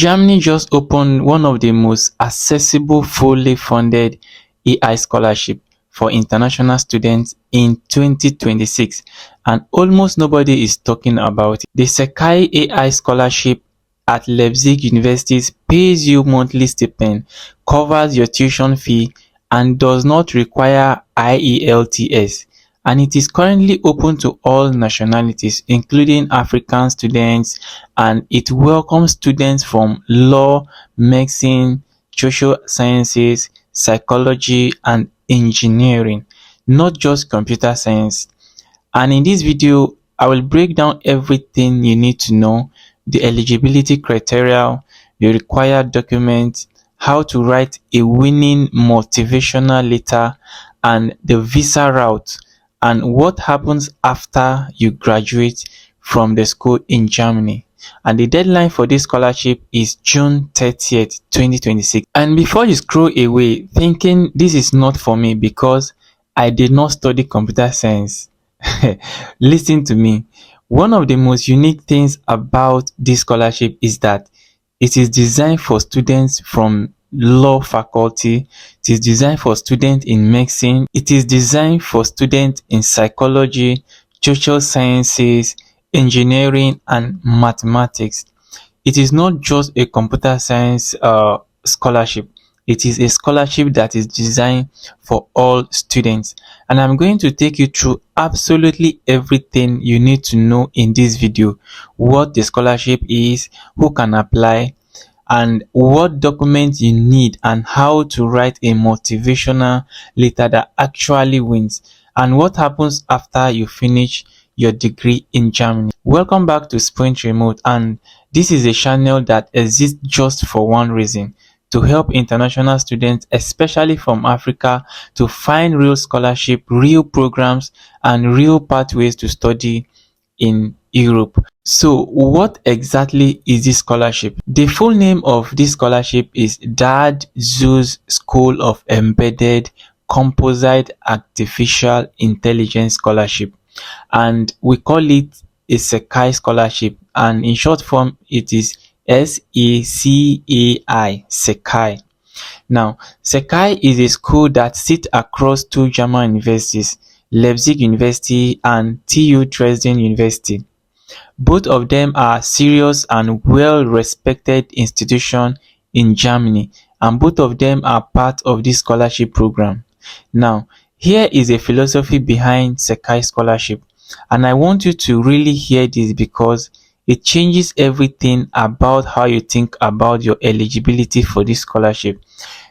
Germany just opened one of the most accessible, fully funded AI scholarship for international students in 2026, and almost nobody is talking about it. The SECAI AI Scholarship at Leipzig University pays you monthly stipend, covers your tuition fee, and does not require IELTS, and it is currently open to all nationalities including African students, and it welcomes students from law, medicine, social sciences, psychology and engineering, not just computer science. And in this video, I will break down everything you need to know: the eligibility criteria, the required documents, how to write a winning motivational letter, and the visa route, and what happens after you graduate from the school in Germany. And the deadline for this scholarship is June 30th, 2026. And before you scroll away thinking this is not for me because I did not study computer science, listen to me. One of the most unique things about this scholarship is that it is designed for students from law faculty, it is designed for students in medicine, it is designed for students in psychology, social sciences, engineering and mathematics. It is not just a computer science scholarship. It is a scholarship that is designed for all students, and I'm going to take you through absolutely everything you need to know in this video: what the scholarship is, who can apply, and what documents you need, and how to write a motivational letter that actually wins, and what happens after you finish your degree in Germany. Welcome back to Sprint Remote, and this is a channel that exists just for one reason: to help international students, especially from Africa, to find real scholarship, real programs, and real pathways to study in Europe. So what exactly is this scholarship? The full name of this scholarship is Dad Zoo's School of Embedded Composite Artificial Intelligence Scholarship, and we call it a SECAI scholarship, and in short form it is SECAI, SECAI. Now, SECAI is a school that sits across two German universities, Leipzig University and TU Dresden University. Both of them are serious and well-respected institutions in Germany, and both of them are part of this scholarship program. Now, here is a philosophy behind SECAI scholarship, and I want you to really hear this because it changes everything about how you think about your eligibility for this scholarship.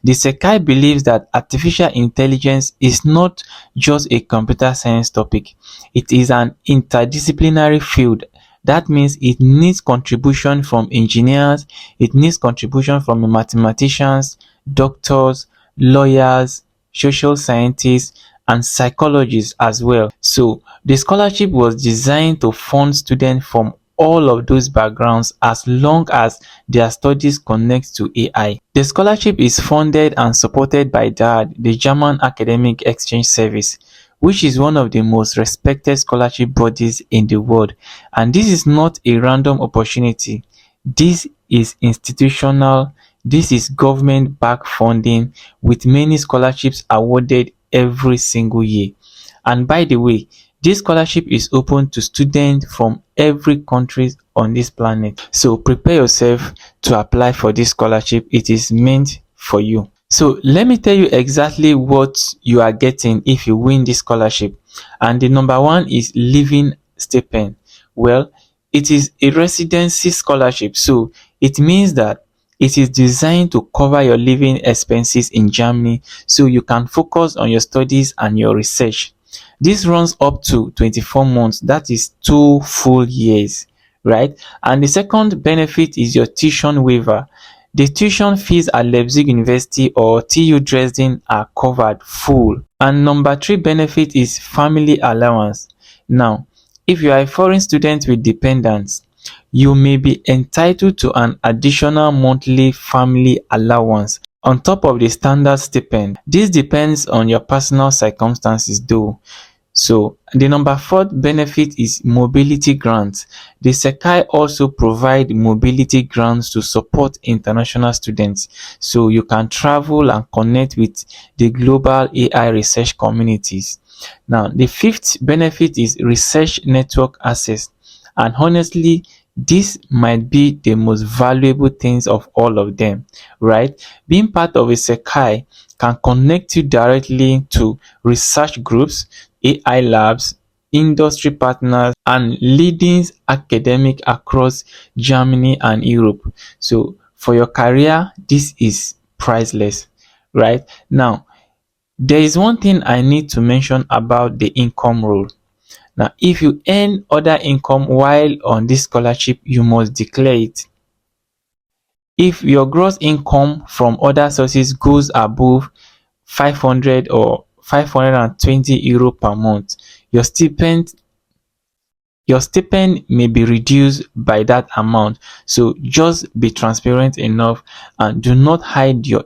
The SECAI believes that artificial intelligence is not just a computer science topic. It is an interdisciplinary field. That means it needs contribution from engineers, it needs contribution from mathematicians, doctors, lawyers, social scientists, and psychologists as well. So the scholarship was designed to fund students from all of those backgrounds as long as their studies connect to AI. The scholarship is funded and supported by DAAD, the German Academic Exchange Service, which is one of the most respected scholarship bodies in the world. And this is not a random opportunity. This is institutional, this is government-backed funding with many scholarships awarded every single year. And by the way, this scholarship is open to students from every country on this planet. So prepare yourself to apply for this scholarship. It is meant for you. So let me tell you exactly what you are getting if you win this scholarship. And the number one is living stipend. Well, it is a residency scholarship. So it means that it is designed to cover your living expenses in Germany so you can focus on your studies and your research. This runs up to 24 months, that is 2 full years, right? And the second benefit is your tuition waiver. The tuition fees at Leipzig University or TU Dresden are covered full. And number 3 benefit is family allowance. Now, if you are a foreign student with dependents, you may be entitled to an additional monthly family allowance on top of the standard stipend. This depends on your personal circumstances though. So the number fourth benefit is mobility grants. The SECAI also provide mobility grants to support international students, so you can travel and connect with the global AI research communities. Now, the fifth benefit is research network access, and honestly, this might be the most valuable things of all of them, right? Being part of a SECAI can connect you directly to research groups, AI labs, industry partners, and leading academic across Germany and Europe. So for your career, this is priceless, right? Now, there is one thing I need to mention about the income rule. Now, if you earn other income while on this scholarship, you must declare it. If your gross income from other sources goes above 500 or 520 euro per month, your stipend your stipend may be reduced by that amount. So just be transparent enough and do not hide your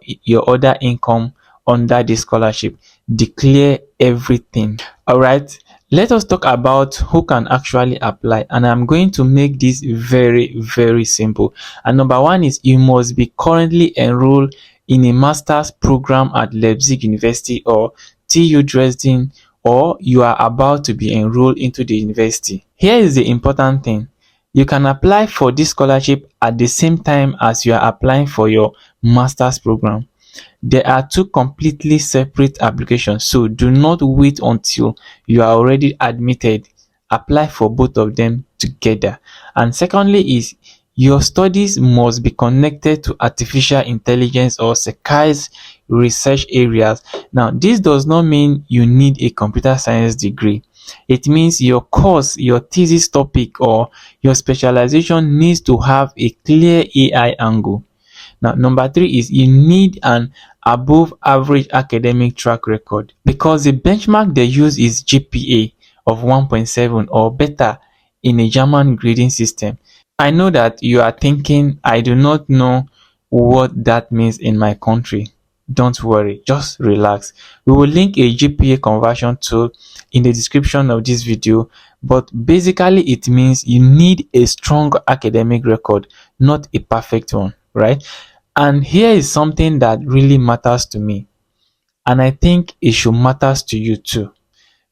other income under the scholarship. Declare everything. All right, let us talk about who can actually apply, and I'm going to make this very very simple. And number one is you must be currently enrolled in a master's program at Leipzig University or TU Dresden, or you are about to be enrolled into the university. Here is the important thing: you can apply for this scholarship at the same time as you are applying for your master's program. There are two completely separate applications, so do not wait until you are already admitted. Apply for both of them together. And secondly is your studies must be connected to artificial intelligence or SECAI's research areas. Now, this does not mean you need a computer science degree. It means your course, your thesis topic, or your specialization needs to have a clear AI angle. Now, number three is you need an above average academic track record, because the benchmark they use is GPA of 1.7 or better in a German grading system. I know that you are thinking, I do not know what that means in my country. Don't worry, just relax. We will link a GPA conversion tool in the description of this video, but basically it means you need a strong academic record, not a perfect one, right? And here is something that really matters to me, and I think it should matters to you too.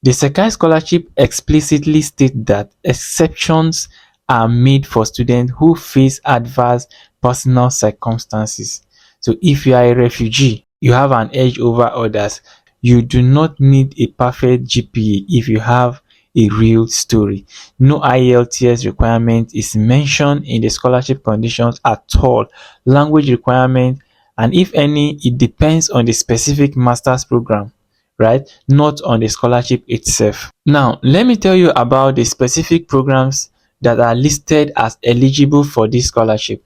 The SECAI scholarship explicitly states that exceptions are made for students who face adverse personal circumstances. So if you are a refugee, you have an edge over others. You do not need a perfect GPA if you have a real story. No IELTS requirement is mentioned in the scholarship conditions at all. Language requirement, and if any, it depends on the specific master's program, right? Not on the scholarship itself. Now, let me tell you about the specific programs that are listed as eligible for this scholarship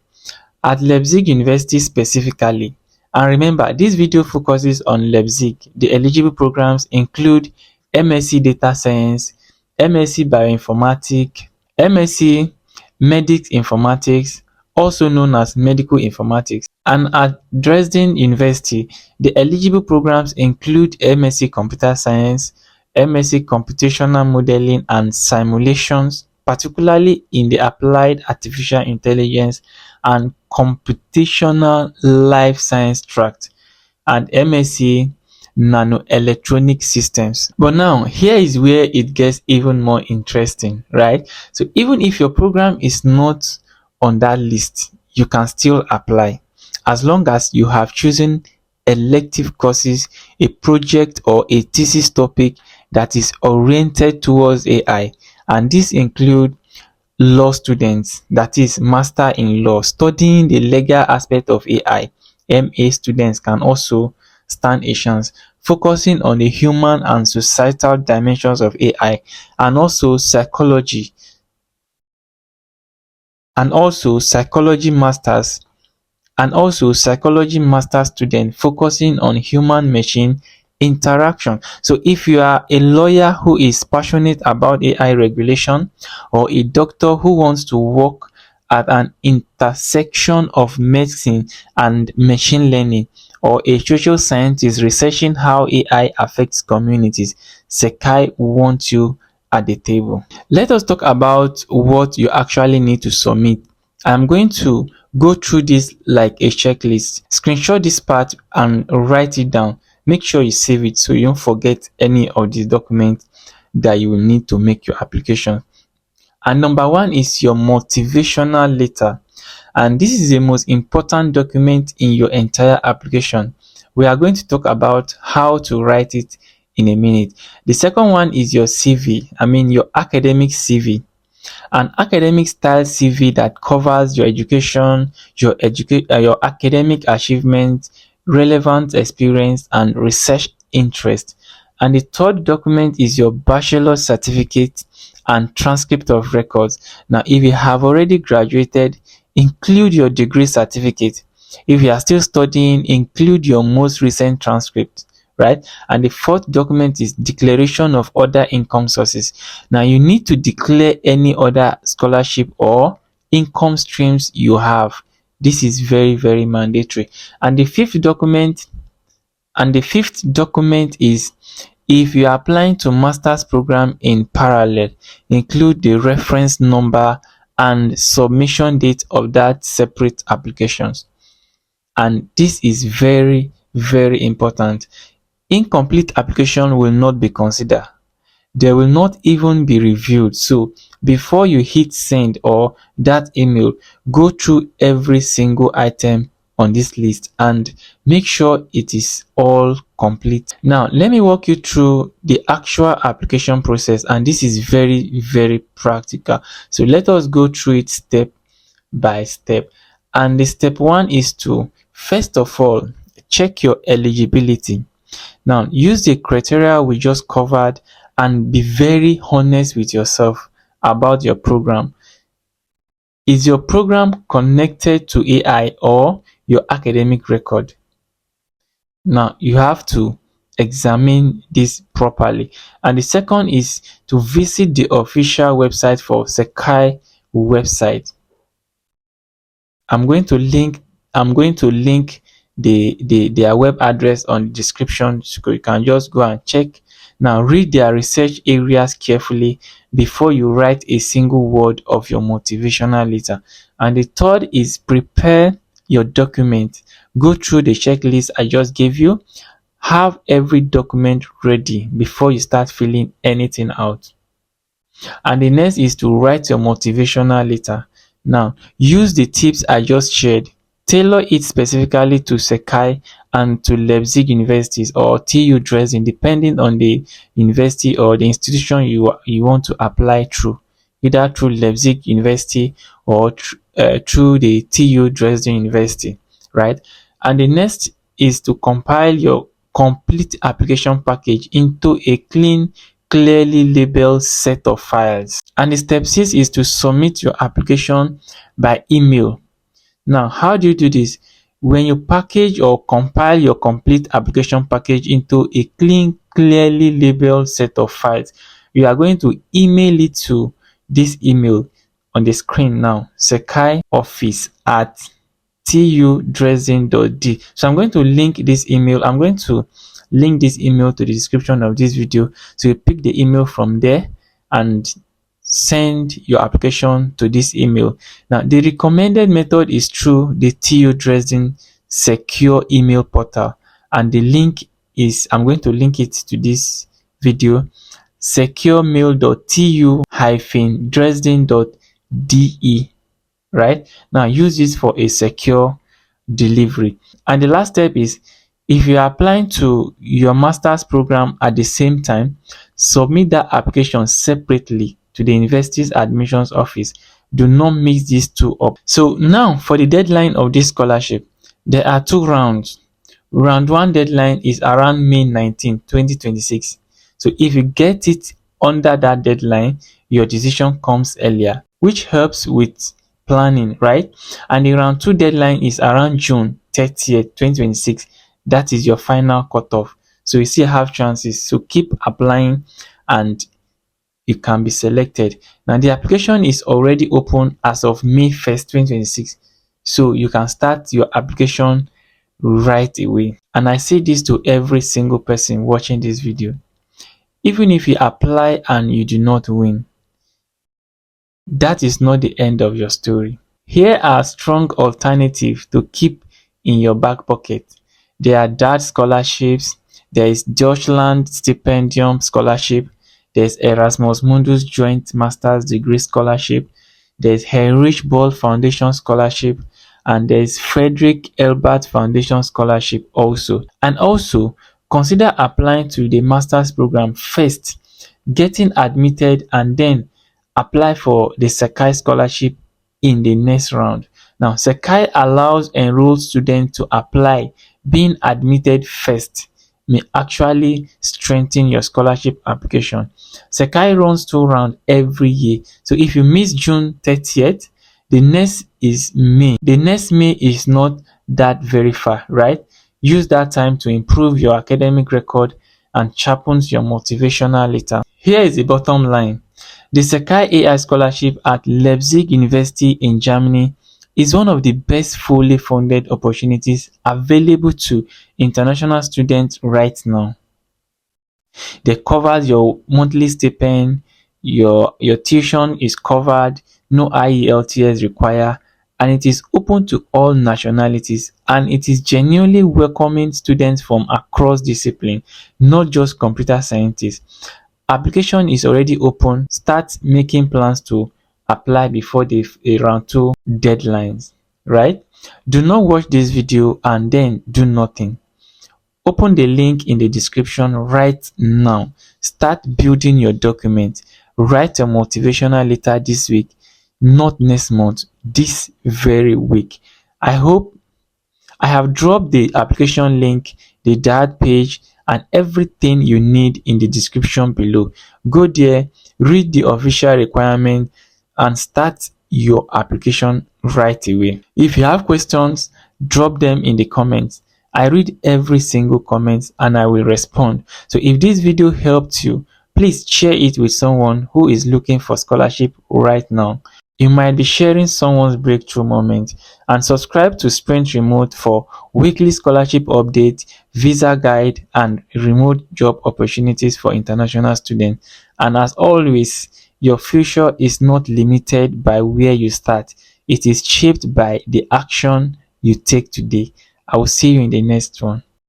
at Leipzig University specifically. And remember, this video focuses on Leipzig. The eligible programs include MSc Data Science, MSc Bioinformatics, MSc Medics Informatics, also known as Medical Informatics. And at Dresden University, the eligible programs include MSc Computer Science, MSc Computational Modeling and Simulations, particularly in the Applied Artificial Intelligence and Computational Life Science tract, and MSc Nanoelectronic Systems. But now, here is where it gets even more interesting, right? So even if your program is not on that list, you can still apply, as long as you have chosen elective courses, a project or a thesis topic that is oriented towards AI. And this include law students, that is master in law, studying the legal aspect of AI. MA students can also stand a chance, focusing on the human and societal dimensions of AI, and also psychology masters, student focusing on human machine interaction. So if you are a lawyer who is passionate about AI regulation, or a doctor who wants to work at an intersection of medicine and machine learning, or a social scientist researching how AI affects communities, SECAI wants you at the table. Let us talk about what you actually need to submit. I'm going to go through this like a checklist. Screenshot this part and write it down. Make sure you save it so you don't forget any of these documents that you will need to make your application. And number one is your motivational letter. And this is the most important document in your entire application. We are going to talk about how to write it in a minute. The second one is your CV, your academic CV. An academic style CV that covers your education, your academic achievements, relevant experience, and research interest. And the third document is your bachelor's certificate and transcript of records. Now, if you have already graduated, include your degree certificate. If you are still studying, include your most recent transcript, right? And the fourth document is declaration of other income sources. Now, you need to declare any other scholarship or income streams you have. This is very, very mandatory. And the fifth document is, if you are applying to master's program in parallel, include the reference number and submission date of that separate applications. And this is very, very important. Incomplete application will not be considered. They will not even be reviewed. So before you hit send or that email, go through every single item on this list and make sure it is all complete. Now, let me walk you through the actual application process, and this is very, very practical. So let us go through it step by step. And the step one is to, first of all, check your eligibility. Now, use the criteria we just covered and be very honest with yourself about your program. Is your program connected to AI or your academic record? Now, you have to examine this properly. And the second is to visit the official website for SECAI website. I'm going to link their web address on the description, so you can just go and check. Now, read their research areas carefully before you write a single word of your motivational letter. And the third is prepare your document. Go through the checklist I just gave you. Have every document ready before you start filling anything out. And the next is to write your motivational letter. Now, use the tips I just shared. Tailor it specifically to SECAI and to Leipzig University or TU Dresden, depending on the university or the institution you want to apply through, either through Leipzig University or through the TU Dresden University, right? And the next is to compile your complete application package into a clean, clearly labeled set of files. And the step 6 is to submit your application by email. Now, how do you do this? When you package or compile your complete application package into a clean, clearly labeled set of files, you are going to email it to this email on the screen now, secaioffice@tudresden.d. So I'm going to link this email. I'm going to link this email to the description of this video. So you pick the email from there and send your application to this email. Now, the recommended method is through the TU Dresden secure email portal, and the link is, I'm going to link it to this video, securemail.tu-dresden.de. right? Now, use this for a secure delivery. And the last step is, if you are applying to your master's program at the same time, submit that application separately to the university's admissions office. Do not mix these two up. So now, for the deadline of this scholarship, there are 2 rounds. Round 1 deadline is around May 19, 2026. So if you get it under that deadline, your decision comes earlier, which helps with planning, right? And the round 2 deadline is around June 30th, 2026. That is your final cutoff. So you still have chances. So keep applying, and you can be selected. Now the application is already open as of May 1st, 2026. So you can start your application right away. And I say this to every single person watching this video. Even if you apply and you do not win, that is not the end of your story. Here are strong alternatives to keep in your back pocket. There are DAD scholarships, there is Deutschland Stipendium Scholarship, there's Erasmus Mundus Joint Master's Degree Scholarship, there's Heinrich Böll Foundation Scholarship, and there's Frederick Ebert Foundation Scholarship also. And also, consider applying to the master's program first, getting admitted, and then apply for the SECAI scholarship in the next round. Now, SECAI allows enrolled students to apply. Being admitted first may actually strengthen your scholarship application. SECAI runs 2 rounds every year. So if you miss June 30th, the next is May. The next May is not that very far, right? Use that time to improve your academic record and sharpens your motivational later. Here is the bottom line. The SECAI AI Scholarship at Leipzig University in Germany is one of the best fully funded opportunities available to international students right now. They cover your monthly stipend, your tuition is covered, no IELTS required, and it is open to all nationalities, and it is genuinely welcoming students from across discipline, not just computer scientists. Application is already open. Start making plans to apply before the round 2 deadlines, right? Do not watch this video and then do nothing. Open the link in the description right now. Start building your document. Write a motivational letter this week, not next month, this very week. I hope I have dropped the application link, the DAD page, and everything you need in the description below. Go there, read the official requirement, and start your application right away. If you have questions, drop them in the comments. I read every single comment and I will respond. So if this video helped you, please share it with someone who is looking for scholarship right now. You might be sharing someone's breakthrough moment. And subscribe to Sprint Remote for weekly scholarship updates, visa guide, and remote job opportunities for international students. And as always, your future is not limited by where you start. It is shaped by the action you take today. I will see you in the next one.